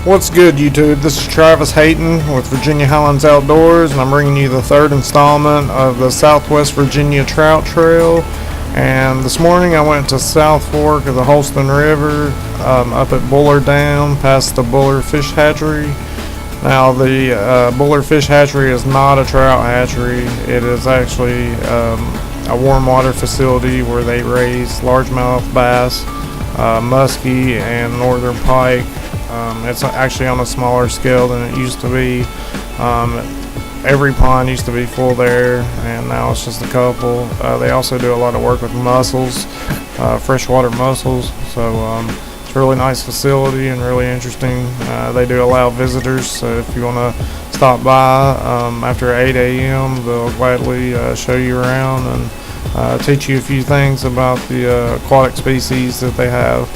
What's good, YouTube? This is Travis Hayton with Virginia Highlands Outdoors, and I'm bringing you the third installment of the Southwest Virginia Trout Trail. And this morning I went to South Fork of the Holston River, up at Buller Dam, past the Buller Fish Hatchery. Now, the Buller Fish Hatchery is not a trout hatchery. It is actually a warm water facility where they raise largemouth bass, muskie, and northern pike. It's actually on a smaller scale than it used to be. Every pond used to be full there, and now it's just a couple. They also do a lot of work with mussels, freshwater mussels. So it's a really nice facility and really interesting. They do allow visitors, so if you want to stop by after 8 a.m., they'll gladly show you around and teach you a few things about the aquatic species that they have.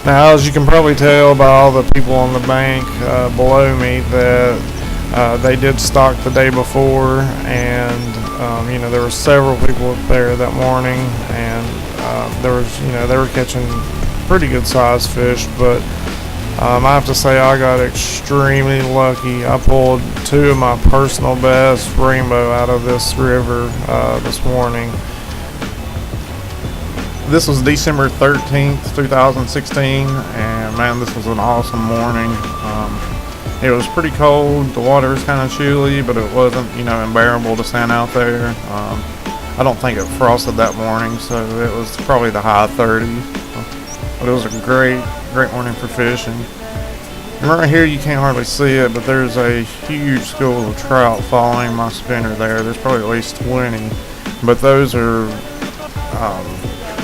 Now, as you can probably tell by all the people on the bank below me, that they did stock the day before, and there were several people up there that morning, and they were catching pretty good sized fish. But I have to say I got extremely lucky. I pulled two of my personal best rainbow out of this river this morning. This was December 13th, 2016, and man, this was an awesome morning. It was pretty cold, the water was kind of chilly, but it wasn't, unbearable to stand out there. I don't think it frosted that morning, so it was probably the high 30s. But it was a great morning for fishing. And right here, you can't hardly see it, but there's a huge school of trout following my spinner there. There's probably at least 20, but those are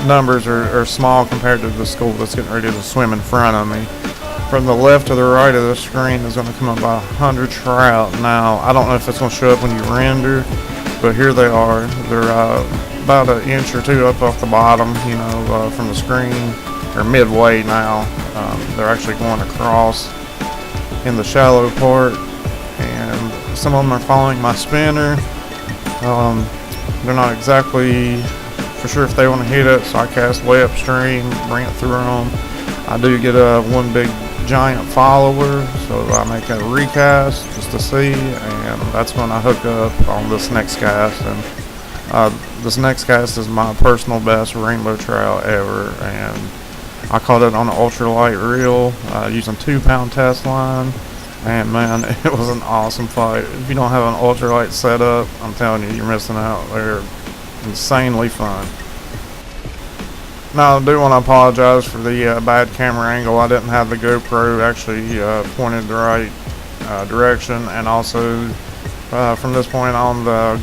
numbers are small compared to the school that's getting ready to swim in front of me. From the left to the right of the screen is going to come up about 100 trout. Now, I don't know if it's going to show up when you render, but here they are. They're about an inch or two up off the bottom, from the screen. They're midway now. They're actually going across in the shallow part, and some of them are following my spinner. They're not exactly for sure if they want to hit it, so I cast way upstream, bring it through them. I do get one big giant follower, so I make a recast just to see, and that's when I hook up on this next cast. And this next cast is my personal best rainbow trout ever, and I caught it on an ultralight reel using 2-pound test line. And man, it was an awesome fight. If you don't have an ultralight setup, I'm telling you, you're missing out. They're insanely fun. Now, I do want to apologize for the bad camera angle. I didn't have the GoPro actually pointed the right direction, and also from this point on, the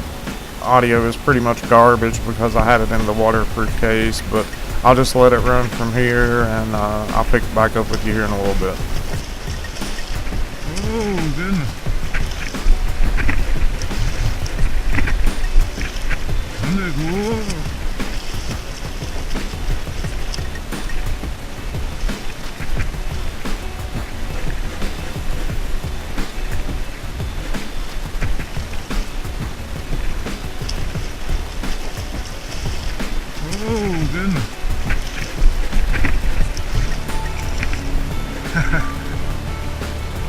audio is pretty much garbage because I had it in the waterproof case. But I'll just let it run from here, and I'll pick it back up with you here in a little bit. Oh goodness. Whoa. Oh goodness.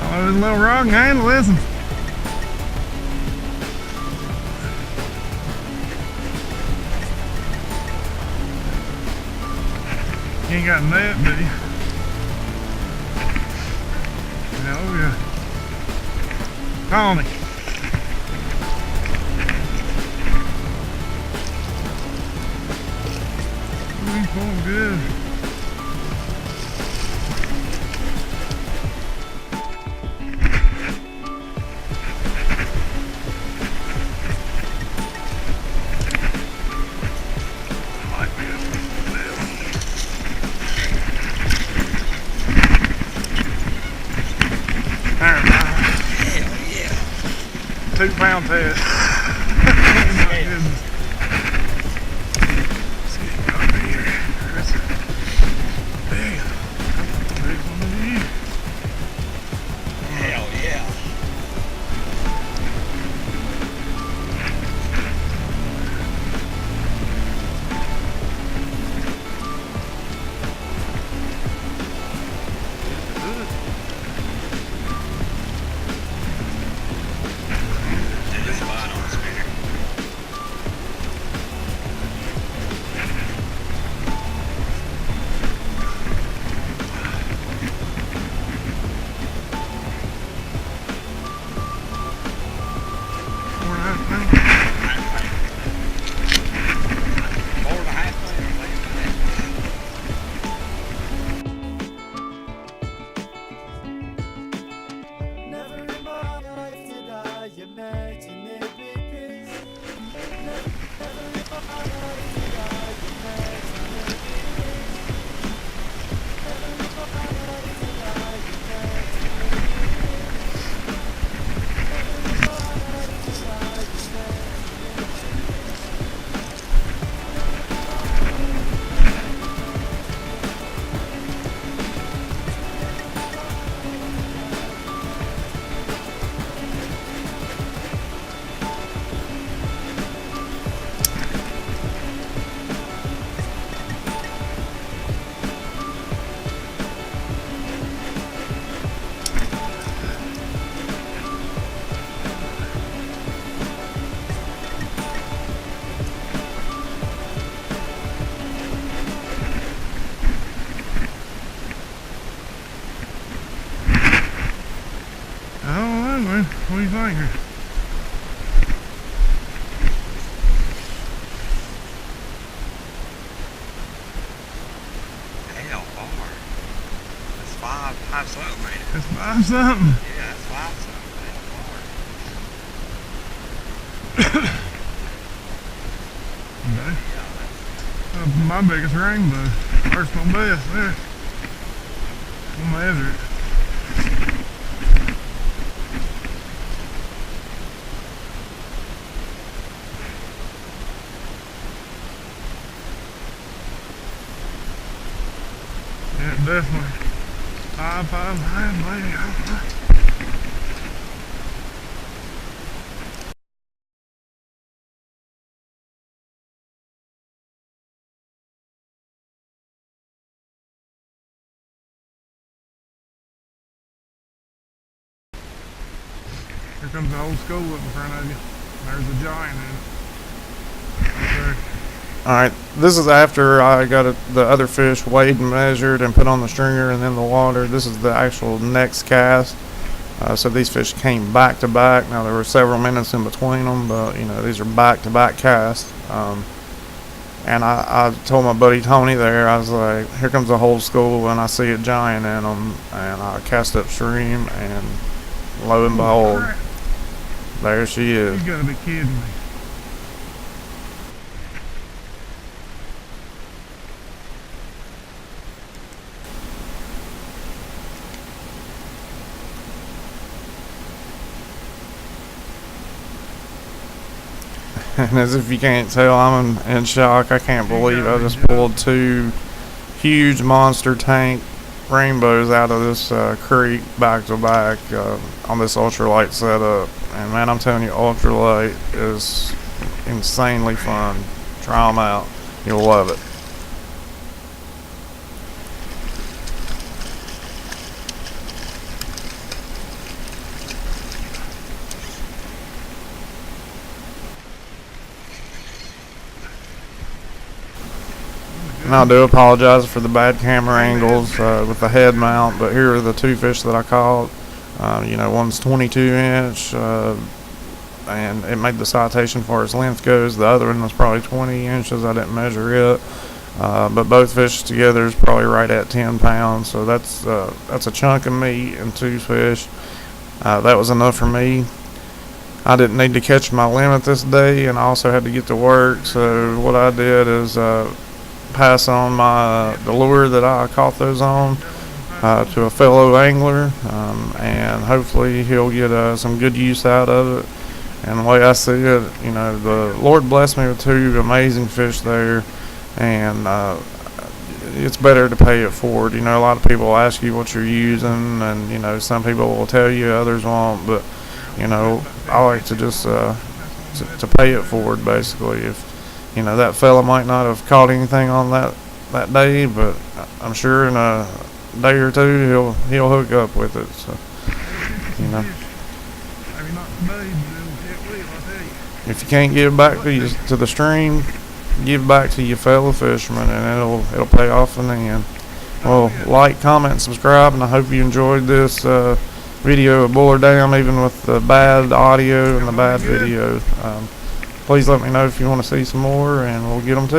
Oh, there's a little wrong hand, listen. You ain't got net, do you? Oh yeah. Call me. We pull good. Hell yeah. 2-pound test. Oh my goodness. Let's get it over here. Damn. Big one of these. Hell yeah. man. What do you think here? Hell, bar. That's five something, man. It's 5 something. Yeah, that's five something. Hell, bar. Okay. My biggest rainbow. Personal best there. We'll measure it. Yeah, definitely. 5.5, maybe. I don't know. Here comes the old school up in front of you. There's a giant in it. Okay. Alright, this is after I got the other fish weighed and measured and put on the stringer and then the water. This is the actual next cast. So these fish came back to back. Now there were several minutes in between them, but you know, these are back to back casts. And I told my buddy Tony there, I was like, here comes the whole school and I see a giant in them. And I cast upstream and lo and behold, there she is. You gotta be kidding me. And as if you can't tell, I'm in shock. I can't believe I just pulled 2 huge monster tank rainbows out of this creek back to back on this ultralight setup. And man, I'm telling you, ultralight is insanely fun. Try them out. You'll love it. And I do apologize for the bad camera angles with the head mount, but here are the 2 fish that I caught. You know, one's 22 inch, and it made the citation as far as length goes. The other one was probably 20 inches. I didn't measure it, but both fish together is probably right at 10 pounds. So that's a chunk of meat and 2 fish. That was enough for me. I didn't need to catch my limit this day, and I also had to get to work. So what I did is pass on the lure that I caught those on to a fellow angler, and hopefully he'll get some good use out of it. And the way I see it, you know, the Lord blessed me with 2 amazing fish there, and it's better to pay it forward. You know, a lot of people ask you what you're using, and you know, some people will tell you, others won't. But you know, I like to just to pay it forward, basically. If you know, that fella might not have caught anything on that day, but I'm sure in a day or 2 he'll hook up with it. So, you know, Maybe not today, but it will, I tell you. if you can't give back to the stream, give back to your fellow fishermen, and it'll pay off in the end. Well, like, comment, subscribe, and I hope you enjoyed this video of Buller Dam, even with the bad audio and the bad video. Please let me know if you want to see some more, and we'll get them to you.